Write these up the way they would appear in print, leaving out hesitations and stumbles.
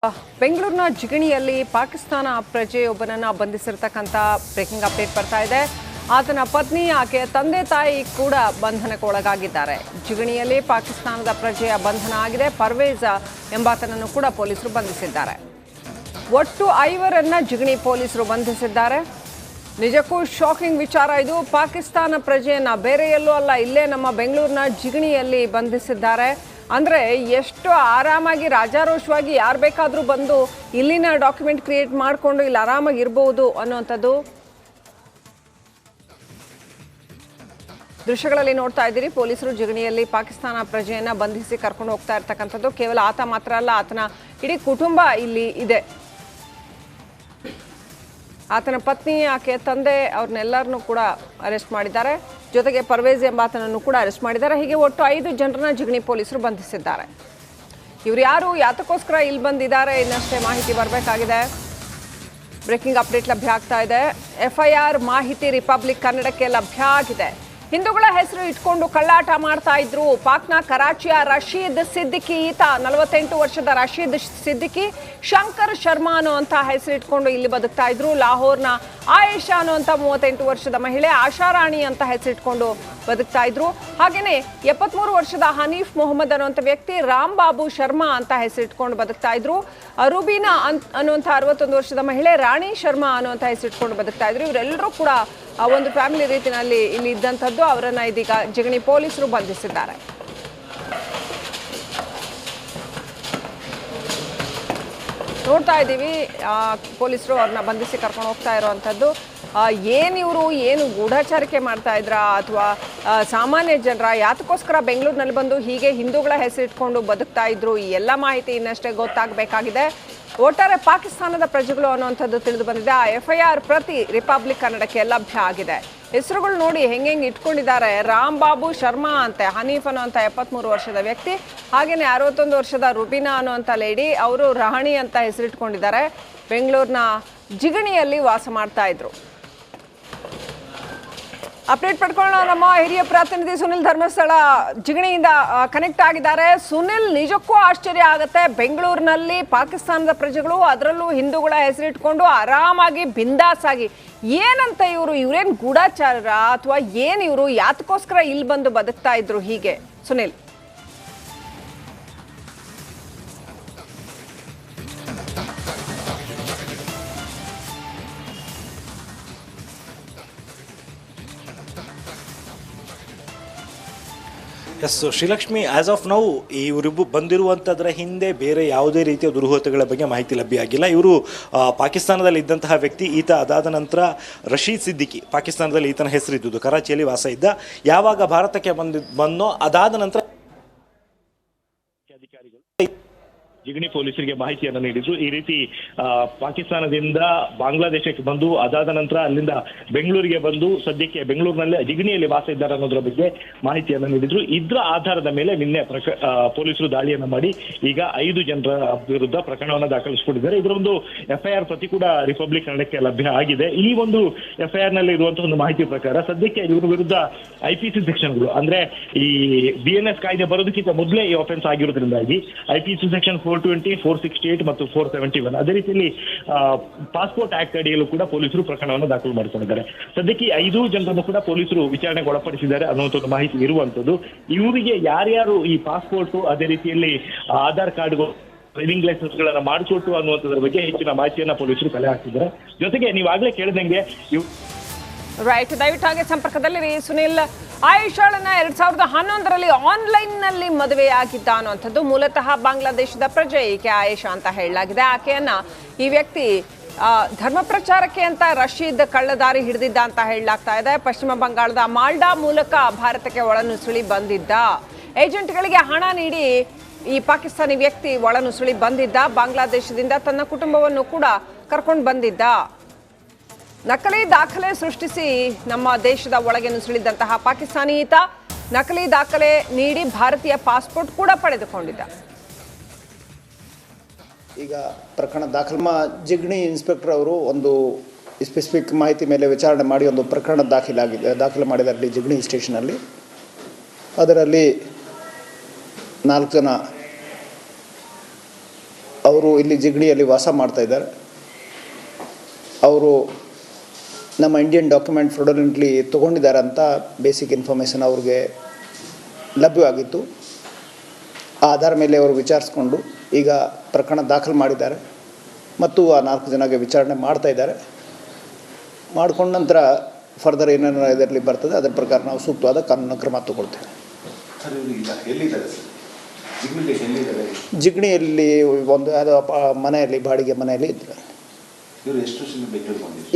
ಬೆಂಗಳೂರಿನ ಜಿಗಣಿಯಲ್ಲಿ Pakistan ಪ್ರಜೆಯೊಬ್ಬನನ್ನು ಬಂಧಿಸಿರತಕ್ಕಂಥ breaking update ಬರ್ತಾ ಇದೆ. ಆತನ ಪತ್ನಿ ಆಕೆಯ ತಂದೆ ತಾಯಿ ಕೂಡ ಬಂಧನಕ್ಕೆ ಒಳಗಾಗಿದ್ದಾರೆ. ಜಿಗಣಿಯಲ್ಲಿ ಪಾಕಿಸ್ತಾನದ ಪ್ರಜೆಯ ಬಂಧನ ಆಗಿದೆ. ಪರ್ವೇಜ್ ಎಂಬಾತನನ್ನು ಕೂಡ ಪೊಲೀಸರು ಬಂಧಿಸಿದ್ದಾರೆ. ಒಟ್ಟು 5ರನ್ನ ಜಿಗಣಿ ಪೊಲೀಸರು ಬಂಧಿಸಿದ್ದಾರೆ. ನಿಜಕ್ಕೂ ಶಾಕಿಂಗ್ ವಿಚಾರ ಇದು. ಪಾಕಿಸ್ತಾನ ಪ್ರಜೆಯನ್ನ ಬೇರೆ ಎಲ್ಲೂ ಅಲ್ಲ, ಇಲ್ಲೇ ನಮ್ಮ ಬೆಂಗಳೂರಿನ ಜಿಗಣಿಯಲ್ಲಿ ಬಂಧಿಸಿದ್ದಾರೆ. ಅಂದರೆ ಎಷ್ಟು ಆರಾಮಾಗಿ ರಾಜಾರೋಷವಾಗಿ ಯಾರು ಬೇಕಾದರೂ ಬಂದು ಇಲ್ಲಿನ ಡಾಕ್ಯುಮೆಂಟ್ ಕ್ರಿಯೇಟ್ ಮಾಡಿಕೊಂಡು ಇಲ್ಲಿ ಆರಾಮಾಗಿ ಇರ್ಬೋದು ಅನ್ನುವಂಥದ್ದು ದೃಶ್ಯಗಳಲ್ಲಿ ನೋಡ್ತಾ ಇದ್ದೀರಿ. ಪೊಲೀಸರು ಜಿಗಣಿಯಲ್ಲಿ ಪಾಕಿಸ್ತಾನ ಪ್ರಜೆಯನ್ನು ಬಂಧಿಸಿ ಕರ್ಕೊಂಡು ಹೋಗ್ತಾ ಇರ್ತಕ್ಕಂಥದ್ದು. ಕೇವಲ ಆತ ಮಾತ್ರ ಅಲ್ಲ, ಆತನ ಇಡೀ ಕುಟುಂಬ ಇಲ್ಲಿ ಇದೆ. ಆತನ ಪತ್ನಿ, ಆಕೆಯ ತಂದೆ, ಅವ್ರನ್ನೆಲ್ಲರನ್ನೂ ಕೂಡ ಅರೆಸ್ಟ್ ಮಾಡಿದ್ದಾರೆ. ಜೊತೆಗೆ ಪರ್ವೇಜ್ ಎಂಬಾತನನ್ನು ಕೂಡ ಅರೆಸ್ಟ್ ಮಾಡಿದ್ದಾರೆ. ಹೀಗೆ ಒಟ್ಟು 5 ಜನರನ್ನ ಜಿಗಣಿ ಪೊಲೀಸರು ಬಂಧಿಸಿದ್ದಾರೆ. ಇವರು ಯಾರು, ಯಾತಕ್ಕೋಸ್ಕರ ಇಲ್ಲಿ ಬಂದಿದ್ದಾರೆ, ಇನ್ನಷ್ಟೇ ಮಾಹಿತಿ ಬರಬೇಕಾಗಿದೆ. ಬ್ರೇಕಿಂಗ್ ಅಪ್ಡೇಟ್ ಲಭ್ಯ ಆಗ್ತಾ ಇದೆ. FIR ಮಾಹಿತಿ ರಿಪಬ್ಲಿಕ್ ಕನ್ನಡಕ್ಕೆ ಲಭ್ಯ ಆಗಿದೆ. ಹಿಂದೂಗಳ ಹೆಸರು ಇಟ್ಕೊಂಡು ಕಳ್ಳಾಟ ಮಾಡ್ತಾ ಇದ್ರು. ಪಾಕ್ನ ಕರಾಚಿಯ ರಶೀದ್ ಸಿದ್ದಿಕಿ, ಈತ 48 ವರ್ಷದ ರಶೀದ್ ಸಿದ್ದಿಕಿ ಶಂಕರ್ ಶರ್ಮಾ ಅನ್ನುವಂಥ ಹೆಸರು ಇಟ್ಕೊಂಡು ಇಲ್ಲಿ ಬದುಕ್ತಾ ಇದ್ರು. ಲಾಹೋರ್ನ ಆಯೇಷಾ ಅನ್ನುವಂಥ 38 ವರ್ಷದ ಮಹಿಳೆ ಆಶಾರಾಣಿ ಅಂತ ಹೆಸರು ಇಟ್ಕೊಂಡು ಬದುಕ್ತಾ ಇದ್ರು. ಹಾಗೇನೆ 73 ವರ್ಷದ ಹನೀಫ್ ಮೊಹಮ್ಮದ್ ಅನ್ನುವಂಥ ವ್ಯಕ್ತಿ ರಾಮ್ ಬಾಬು ಶರ್ಮಾ ಅಂತ ಹೆಸರು ಇಟ್ಕೊಂಡು ಬದುಕ್ತಾ ಇದ್ರು. ರುಬೀನಾ ಅನ್ನುವಂಥ 61 ವರ್ಷದ ಮಹಿಳೆ ರಾಣಿ ಶರ್ಮಾ ಅನ್ನುವಂಥ ಹೆಸರು ಇಟ್ಕೊಂಡು ಬದುಕ್ತಾ ಇದ್ರು. ಇವರೆಲ್ಲರೂ ಕೂಡ ಒಂದು ಫ್ಯಾಮಿಲಿ ರೀತಿಯಲ್ಲಿ ಇಲ್ಲಿ ಇದ್ದಂಥದ್ದು. ಅವರನ್ನ ಇದೀಗ ಜಿಗಣಿ ಪೊಲೀಸರು ಬಂಧಿಸಿದ್ದಾರೆ. ನೋಡ್ತಾ ಇದ್ದೀವಿ, ಪೊಲೀಸರು ಅವ್ರನ್ನ ಬಂಧಿಸಿ ಕರ್ಕೊಂಡು ಹೋಗ್ತಾ ಇರೋವಂಥದ್ದು. ಏನು ಗೂಢಚಾರಿಕೆ ಮಾಡ್ತಾ ಇದ್ರಾ ಅಥವಾ ಸಾಮಾನ್ಯ ಜನರ, ಯಾತಕ್ಕೋಸ್ಕರ ಬೆಂಗಳೂರಿನಲ್ಲಿ ಬಂದು ಹೀಗೆ ಹಿಂದೂಗಳ ಹೆಸರಿಟ್ಕೊಂಡು ಬದುಕ್ತಾ ಇದ್ರು, ಈ ಎಲ್ಲ ಮಾಹಿತಿ ಇನ್ನಷ್ಟೇ ಗೊತ್ತಾಗಬೇಕಾಗಿದೆ. ಒಟ್ಟಾರೆ ಪಾಕಿಸ್ತಾನದ ಪ್ರಜೆಗಳು ಅನ್ನುವಂಥದ್ದು ತಿಳಿದು ಬಂದಿದೆ. ಆ FIR ಪ್ರತಿ ರಿಪಬ್ಲಿಕ್ ಕನ್ನಡಕ್ಕೆ ಲಭ್ಯ ಆಗಿದೆ. ಹೆಸರುಗಳು ನೋಡಿ ಹೆಂಗೆ ಇಟ್ಕೊಂಡಿದ್ದಾರೆ. ರಾಮ್ ಬಾಬು ಶರ್ಮಾ ಅಂತೆ, ಹನೀಫ್ ಅನ್ನುವಂಥ 73 ವರ್ಷದ ವ್ಯಕ್ತಿ, ಹಾಗೆಯೇ 61 ವರ್ಷದ ರುಬೀನಾ ಅನ್ನುವಂಥ ಲೇಡಿ, ಅವರು ರಾಣಿ ಅಂತ ಹೆಸರಿಟ್ಕೊಂಡಿದ್ದಾರೆ. ಬೆಂಗಳೂರಿನ ಜಿಗಣಿಯಲ್ಲಿ ವಾಸ ಮಾಡ್ತಾ ಇದ್ರು. ಅಪ್ಡೇಟ್ ಪಡ್ಕೊಳ್ಳೋಣ. ನಮ್ಮ ಹಿರಿಯ ಪ್ರತಿನಿಧಿ ಸುನಿಲ್ ಧರ್ಮಸ್ಥಳ ಜಿಗಣಿಯಿಂದ ಕನೆಕ್ಟ್ ಆಗಿದ್ದಾರೆ. ಸುನಿಲ್, ನಿಜಕ್ಕೂ ಆಶ್ಚರ್ಯ ಆಗುತ್ತೆ. ಬೆಂಗಳೂರಿನಲ್ಲಿ ಪಾಕಿಸ್ತಾನದ ಪ್ರಜೆಗಳು, ಅದರಲ್ಲೂ ಹಿಂದೂಗಳ ಹೆಸರಿಟ್ಕೊಂಡು ಆರಾಮಾಗಿ ಬಿಂದಾಸ್ ಆಗಿ, ಏನಂತ ಇವ್ರೇನು ಗೂಢಚಾರರ ಅಥವಾ ಏನು, ಇವರು ಯಾತಕ್ಕೋಸ್ಕರ ಇಲ್ಲಿ ಬಂದು ಬದುಕ್ತಾ ಇದ್ರು ಹೀಗೆ? Sunil, S Srilakshmi, as of now ಇವರಿಬ್ಬರು ಬಂದಿರುವಂಥದ್ರ ಹಿಂದೆ ಬೇರೆ ಯಾವುದೇ ರೀತಿಯ ದುರ್ಹೋತಗಳ ಬಗ್ಗೆ ಮಾಹಿತಿ ಲಭ್ಯ ಆಗಿಲ್ಲ. ಇವರು ಪಾಕಿಸ್ತಾನದಲ್ಲಿ ಇದ್ದಂತಹ ವ್ಯಕ್ತಿ. ಈತ ಅದಾದ ನಂತರ ರಶೀದ್ ಸಿದ್ದಿಕಿ, ಪಾಕಿಸ್ತಾನದಲ್ಲಿ ಈತನ ಹೆಸರಿದ್ದುದು, ಕರಾಚಿಯಲ್ಲಿ ವಾಸ ಇದ್ದ. ಯಾವಾಗ ಭಾರತಕ್ಕೆ ಬಂದೋ ಅದಾದ ನಂತರ ಅಧಿಕಾರಿಗಳು ಜಿಗಣಿ ಪೊಲೀಸರಿಗೆ ಮಾಹಿತಿಯನ್ನು ನೀಡಿದ್ರು. ಈ ರೀತಿ ಪಾಕಿಸ್ತಾನದಿಂದ ಬಾಂಗ್ಲಾದೇಶಕ್ಕೆ ಬಂದು ಅದಾದ ನಂತರ ಅಲ್ಲಿಂದ ಬೆಂಗಳೂರಿಗೆ ಬಂದು ಸದ್ಯಕ್ಕೆ ಬೆಂಗಳೂರಿನಲ್ಲಿ ಜಿಗಣಿಯಲ್ಲಿ ವಾಸ ಇದ್ದಾರೆ ಅನ್ನೋದ್ರ ಬಗ್ಗೆ ಮಾಹಿತಿಯನ್ನು ನೀಡಿದ್ರು. ಇದರ ಆಧಾರದ ಮೇಲೆ ನಿನ್ನೆ ಪೊಲೀಸರು ದಾಳಿಯನ್ನು ಮಾಡಿ ಈಗ 5 ಜನರ ವಿರುದ್ಧ ಪ್ರಕರಣವನ್ನು ದಾಖಲಿಸಿಕೊಂಡಿದ್ದಾರೆ. ಇದರ ಒಂದು FIR ಪ್ರತಿ ಕೂಡ ರಿಪಬ್ಲಿಕ್ ಕನ್ನಡಕ್ಕೆ ಲಭ್ಯ ಆಗಿದೆ. ಈ ಒಂದು FIR ನಲ್ಲಿ ಇರುವಂತಹ ಒಂದು ಮಾಹಿತಿ ಪ್ರಕಾರ ಸದ್ಯಕ್ಕೆ ಇವರ ವಿರುದ್ಧ IPC ಸೆಕ್ಷನ್ಗಳು, ಅಂದ್ರೆ ಈ BNS ಕಾಯ್ದೆ ಬರೋದಕ್ಕಿಂತ ಮೊದಲೇ ಈ ಆಫೆನ್ಸ್ ಆಗಿರೋದ್ರಿಂದಾಗಿ IPC ಸೆಕ್ಷನ್ 420, 468 ಮತ್ತು 471, ಅದೇ ರೀತಿಯಲ್ಲಿ ಪಾಸ್ಪೋರ್ಟ್ ಆಕ್ಟ್ ಅಡಿಯಲ್ಲೂ ಕೂಡ ಪೊಲೀಸರು ಪ್ರಕರಣವನ್ನು ದಾಖಲು ಮಾಡಿಕೊಂಡಿದ್ದಾರೆ. ಸದ್ಯಕ್ಕೆ 5 ಜನರನ್ನು ಕೂಡ ಪೊಲೀಸರು ವಿಚಾರಣೆಗೆ ಒಳಪಡಿಸಿದ್ದಾರೆ ಅನ್ನುವಂಥ ಮಾಹಿತಿ ಇರುವಂತದ್ದು. ಇವರಿಗೆ ಯಾರ್ಯಾರು ಈ ಪಾಸ್ಪೋರ್ಟ್, ಅದೇ ರೀತಿಯಲ್ಲಿ ಆಧಾರ್ ಕಾರ್ಡ್ಗಳು, ಡ್ರೈವಿಂಗ್ ಲೈಸೆನ್ಸ್ ಗಳನ್ನ ಮಾಡಿಕೊಟ್ಟು ಅನ್ನುವಂಥದ್ರ ಬಗ್ಗೆ ಹೆಚ್ಚಿನ ಮಾಹಿತಿಯನ್ನ ಪೊಲೀಸರು ಕಲೆ ಹಾಕ್ತಿದ್ದಾರೆ. ಜೊತೆಗೆ ನೀವಾಗಲೇ ಕೇಳಿದಂಗೆ ರೈಟ್, ದಯವಿಟ್ಟು ಹಾಗೆ ಸಂಪರ್ಕದಲ್ಲಿ ಸುನಿಲ್. ಆಯಿಷಾಳನ್ನ 2011ರಲ್ಲಿ ಆನ್ಲೈನ್ನಲ್ಲಿ ಮದುವೆಯಾಗಿದ್ದ ಅನ್ನುವಂಥದ್ದು. ಮೂಲತಃ ಬಾಂಗ್ಲಾದೇಶದ ಪ್ರಜೆ ಈಕೆ ಆಯಿಷಾ ಅಂತ ಹೇಳಲಾಗಿದೆ. ಆಕೆಯನ್ನ ಈ ವ್ಯಕ್ತಿ ಧರ್ಮ ಪ್ರಚಾರಕ್ಕೆ ಅಂತ ರಶೀದ್ ಕಳ್ಳದಾರಿ ಹಿಡಿದಿದ್ದ ಅಂತ ಹೇಳಲಾಗ್ತಾ ಇದೆ. ಪಶ್ಚಿಮ ಬಂಗಾಳದ ಮಾಲ್ಡಾ ಮೂಲಕ ಭಾರತಕ್ಕೆ ಒಳನುಸುಳಿ ಬಂದಿದ್ದ. ಏಜೆಂಟ್ಗಳಿಗೆ ಹಣ ನೀಡಿ ಈ ಪಾಕಿಸ್ತಾನಿ ವ್ಯಕ್ತಿ ಒಳನುಸುಳಿ ಬಂದಿದ್ದ. ಬಾಂಗ್ಲಾದೇಶದಿಂದ ತನ್ನ ಕುಟುಂಬವನ್ನು ಕೂಡ ಕರ್ಕೊಂಡು ಬಂದಿದ್ದ. ನಕಲಿ ದಾಖಲೆ ಸೃಷ್ಟಿಸಿ ನಮ್ಮ ದೇಶದ ಒಳಗೆ ನುಸುಳಿದಂತಹ ಪಾಕಿಸ್ತಾನಿ ಈತ ನಕಲಿ ದಾಖಲೆ ನೀಡಿ ಭಾರತೀಯ ಪಾಸ್ಪೋರ್ಟ್ ಕೂಡ ಪಡೆದುಕೊಂಡಿದ್ದ. ಈಗ ಪ್ರಕರಣ ದಾಖಲು ಜಿಗಣಿ ಇನ್ಸ್ಪೆಕ್ಟರ್ ಅವರು ಒಂದು ಸ್ಪೆಸಿಫಿಕ್ ಮಾಹಿತಿ ಮೇಲೆ ವಿಚಾರಣೆ ಮಾಡಿ ಒಂದು ಪ್ರಕರಣ ದಾಖಲು ಮಾಡಿದ್ದಾರೆ ಜಿಗಣಿ ಸ್ಟೇಷನಲ್ಲಿ. ಅದರಲ್ಲಿ 4 ಜನ ಅವರು ಇಲ್ಲಿ ಜಿಗಣಿಯಲ್ಲಿ ವಾಸ ಮಾಡ್ತಾ ಇದ್ದಾರೆ. ಅವರು ನಮ್ಮ ಇಂಡಿಯನ್ ಡಾಕ್ಯುಮೆಂಟ್ ಫ್ರಾಡುಲೆಂಟ್ಲಿ ತೊಗೊಂಡಿದ್ದಾರೆ ಅಂತ ಬೇಸಿಕ್ ಇನ್ಫಾರ್ಮೇಷನ್ ಅವ್ರಿಗೆ ಲಭ್ಯವಾಗಿತ್ತು. ಆ ಆಧಾರ ಮೇಲೆ ಅವರು ವಿಚಾರಿಸ್ಕೊಂಡು ಈಗ ಪ್ರಕರಣ ದಾಖಲು ಮಾಡಿದ್ದಾರೆ ಮತ್ತು ಆ 4 ಜನಗೆ ವಿಚಾರಣೆ ಮಾಡ್ತಾ ಇದ್ದಾರೆ. ಮಾಡ್ಕೊಂಡ ನಂತರ ಫರ್ದರ್ ಏನೇನು ಇದರಲ್ಲಿ ಬರ್ತದೆ ಅದರ ಪ್ರಕಾರ ನಾವು ಸೂಕ್ತವಾದ ಕಾನೂನು ಕ್ರಮ ತಗೊಳ್ತೇವೆ. ಜಿಗಣಿಯಲ್ಲಿ ಒಂದು ಯಾವುದೋ ಮನೆಯಲ್ಲಿ ಬಾಡಿಗೆ ಮನೆಯಲ್ಲಿ ಇದ್ದರು.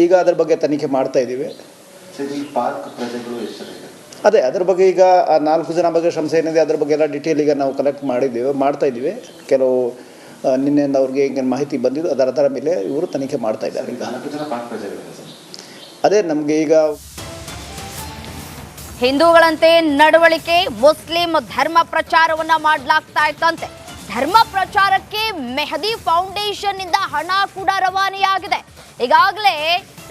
ಈಗ ಅದ್ರ ಬಗ್ಗೆ ತನಿಖೆ ಮಾಡ್ತಾ ಇದ್ದೀವಿ. ಅದೇ ಅದ್ರ ಬಗ್ಗೆ ಈಗ ಆ 4 ಜನ ಬಗ್ಗೆ ಸಂಶಯ ಏನಿದೆ ಅದ್ರ ಬಗ್ಗೆ ಎಲ್ಲ ಡೀಟೇಲ್ ಈಗ ನಾವು ಕಲೆಕ್ಟ್ ಮಾಡ್ತಾ ಇದ್ದೀವಿ. ಕೆಲವು ನಿನ್ನೆಯಿಂದ ಅವ್ರಿಗೆ ಈಗ ಮಾಹಿತಿ ಬಂದಿದ್ದು ಅದರ ಮೇಲೆ ಇವರು ತನಿಖೆ ಮಾಡ್ತಾ ಇದ್ದಾರೆ. ಈಗ ಅದೇ ನಮಗೆ ಈಗ ಹಿಂದೂಗಳಂತೆ ನಡವಳಿಕೆ, ಮುಸ್ಲಿಂ ಧರ್ಮ ಪ್ರಚಾರವನ್ನ ಮಾಡಲಾಗ್ತಾ ಇತ್ತಂತೆ. ಧರ್ಮ ಪ್ರಚಾರಕ್ಕೆ ಮೆಹದಿ ಫೌಂಡೇಶನ್ ಇಂದ ಹಣ ಕೂಡ ರವಾನೆಯಾಗಿದೆ. ಈಗಾಗಲೇ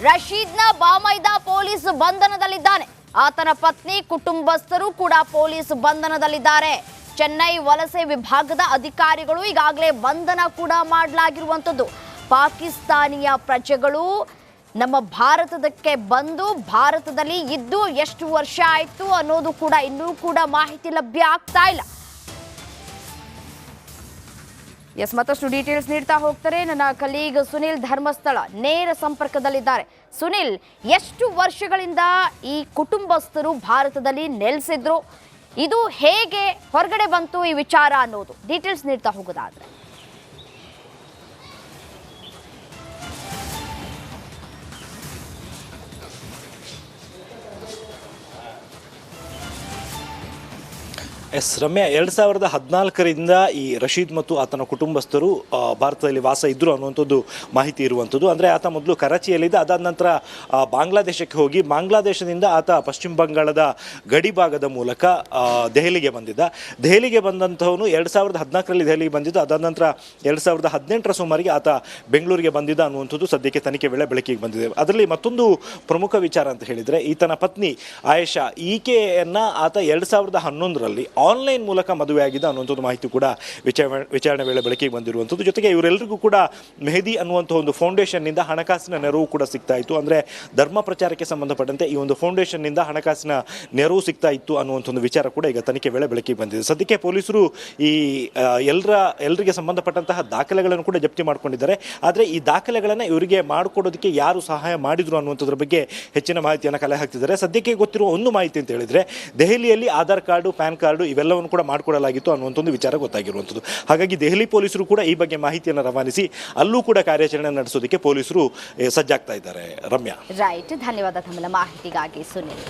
ರಶೀದ್ನ ಬಾಮೈದ ಪೊಲೀಸ್ ಬಂಧನದಲ್ಲಿದ್ದಾನೆ. ಆತನ ಪತ್ನಿ, ಕುಟುಂಬಸ್ಥರು ಕೂಡ ಪೊಲೀಸ್ ಬಂಧನದಲ್ಲಿದ್ದಾರೆ. ಚೆನ್ನೈ ವಲಸೆ ವಿಭಾಗದ ಅಧಿಕಾರಿಗಳು ಈಗಾಗಲೇ ಬಂಧನ ಕೂಡ ಮಾಡಲಾಗಿರುವಂಥದ್ದು. ಪಾಕಿಸ್ತಾನಿಯ ಪ್ರಜೆಗಳು ನಮ್ಮ ಭಾರತದಕ್ಕೆ ಬಂದು ಭಾರತದಲ್ಲಿ ಇದ್ದು ಎಷ್ಟು ವರ್ಷ ಆಯಿತು ಅನ್ನೋದು ಕೂಡ ಇನ್ನೂ ಕೂಡ ಮಾಹಿತಿ ಲಭ್ಯ ಆಗ್ತಾ ಇಲ್ಲ. ಮತ್ತಷ್ಟು ಡೀಟೇಲ್ಸ್ ನೀಡ್ತಾ ಹೋಗ್ತಾರೆ ನನ್ನ ಕಲೀಗ್ ಸುನಿಲ್ ಧರ್ಮಸ್ಥಳ ನೇರ ಸಂಪರ್ಕದಲ್ಲಿದ್ದಾರೆ. ಸುನಿಲ್, ಎಷ್ಟು ವರ್ಷಗಳಿಂದ ಈ ಕುಟುಂಬಸ್ಥರು ಭಾರತದಲ್ಲಿ ನೆಲೆಸಿದ್ರು, ಇದು ಹೇಗೆ ಹೊರಗಡೆ ಬಂತು ಈ ವಿಚಾರ ಅನ್ನೋದು ಡೀಟೇಲ್ಸ್ ನೀಡ್ತಾ ಹೋಗೋದಾದ್ರೆ? ರಮ್ಯಾ, 2014ರಿಂದ ಈ ರಶೀದ್ ಮತ್ತು ಆತನ ಕುಟುಂಬಸ್ಥರು ಭಾರತದಲ್ಲಿ ವಾಸ ಇದ್ದರು ಅನ್ನುವಂಥದ್ದು ಮಾಹಿತಿ ಇರುವಂಥದ್ದು. ಅಂದರೆ ಆತ ಮೊದಲು ಕರಾಚಿಯಲ್ಲಿದ್ದ, ಅದಾದ ನಂತರ ಬಾಂಗ್ಲಾದೇಶಕ್ಕೆ ಹೋಗಿ ಬಾಂಗ್ಲಾದೇಶದಿಂದ ಆತ ಪಶ್ಚಿಮ ಬಂಗಾಳದ ಗಡಿ ಭಾಗದ ಮೂಲಕ ದೆಹಲಿಗೆ ಬಂದಿದ್ದ. ದೆಹಲಿಗೆ ಬಂದಂಥವನು 2014ರಲ್ಲಿ ದೆಹಲಿಗೆ ಬಂದಿದ್ದು. ಅದಾದ ನಂತರ 2018ರ ಸುಮಾರಿಗೆ ಆತ ಬೆಂಗಳೂರಿಗೆ ಬಂದಿದ್ದ ಅನ್ನುವಂಥದ್ದು ಸದ್ಯಕ್ಕೆ ತನಿಖೆ ವೇಳೆ ಬೆಳಕಿಗೆ ಬಂದಿದೆ. ಅದರಲ್ಲಿ ಮತ್ತೊಂದು ಪ್ರಮುಖ ವಿಚಾರ ಅಂತ ಹೇಳಿದರೆ, ಈತನ ಪತ್ನಿ ಆಯೇಷಾ, ಈಕೆಯನ್ನು ಆತ 2011ರಲ್ಲಿ ಆನ್ಲೈನ್ ಮೂಲಕ ಮದುವೆಯಾಗಿದ್ದ ಅನ್ನುವಂಥದ್ದು ಮಾಹಿತಿ ಕೂಡ ವಿಚಾರಣೆ ವೇಳೆ ಬೆಳಕಿಗೆ ಬಂದಿರುವಂಥದ್ದು. ಜೊತೆಗೆ ಇವರೆಲ್ಲರಿಗೂ ಕೂಡ ಮೆಹದಿ ಅನ್ನುವಂಥ ಒಂದು ಫೌಂಡೇಶನ್ನಿಂದ ಹಣಕಾಸಿನ ನೆರವು ಕೂಡ ಸಿಗ್ತಾ ಇತ್ತು. ಅಂದರೆ ಧರ್ಮ ಪ್ರಚಾರಕ್ಕೆ ಸಂಬಂಧಪಟ್ಟಂತೆ ಈ ಒಂದು ಫೌಂಡೇಶನ್ನಿಂದ ಹಣಕಾಸಿನ ನೆರವು ಸಿಗ್ತಾ ಇತ್ತು ಅನ್ನುವಂಥ ಒಂದು ವಿಚಾರ ಕೂಡ ಈಗ ತನಿಖೆ ವೇಳೆ ಬೆಳಕಿಗೆ ಬಂದಿದೆ. ಸದ್ಯಕ್ಕೆ ಪೊಲೀಸರು ಈ ಎಲ್ಲರಿಗೆ ಸಂಬಂಧಪಟ್ಟಂತಹ ದಾಖಲೆಗಳನ್ನು ಕೂಡ ಜಪ್ತಿ ಮಾಡ್ಕೊಂಡಿದ್ದಾರೆ. ಆದರೆ ಈ ದಾಖಲೆಗಳನ್ನು ಇವರಿಗೆ ಮಾಡಿಕೊಡೋದಕ್ಕೆ ಯಾರು ಸಹಾಯ ಮಾಡಿದ್ರು ಅನ್ನುವಂಥದ್ರ ಬಗ್ಗೆ ಹೆಚ್ಚಿನ ಮಾಹಿತಿಯನ್ನು ಕಲೆ ಹಾಕ್ತಿದ್ದಾರೆ. ಸದ್ಯಕ್ಕೆ ಗೊತ್ತಿರುವ ಒಂದು ಮಾಹಿತಿ ಅಂತ ಹೇಳಿದರೆ, ದೆಹಲಿಯಲ್ಲಿ ಆಧಾರ್ ಕಾರ್ಡು, ಪ್ಯಾನ್ ಕಾರ್ಡು ಇವೆಲ್ಲವನ್ನು ಕೂಡ ಮಾಡಿಕೊಡಲಾಗಿತ್ತು ಅನ್ನುವಂಥ ಒಂದು ವಿಚಾರ ಗೊತ್ತಾಗಿರುವಂಥದ್ದು. ಹಾಗಾಗಿ ದೆಹಲಿ ಪೊಲೀಸರು ಕೂಡ ಈ ಬಗ್ಗೆ ಮಾಹಿತಿಯನ್ನು ರವಾನಿಸಿ ಅಲ್ಲೂ ಕೂಡ ಕಾರ್ಯಾಚರಣೆ ನಡೆಸೋದಕ್ಕೆ ಪೊಲೀಸರು ಸಜ್ಜಾಗ್ತಾ ಇದ್ದಾರೆ. ರಮ್ಯಾ, ರೈಟ್, ಧನ್ಯವಾದ ತಮ್ಮ ಮಾಹಿತಿಗಾಗಿ ಸುನಿಲ್.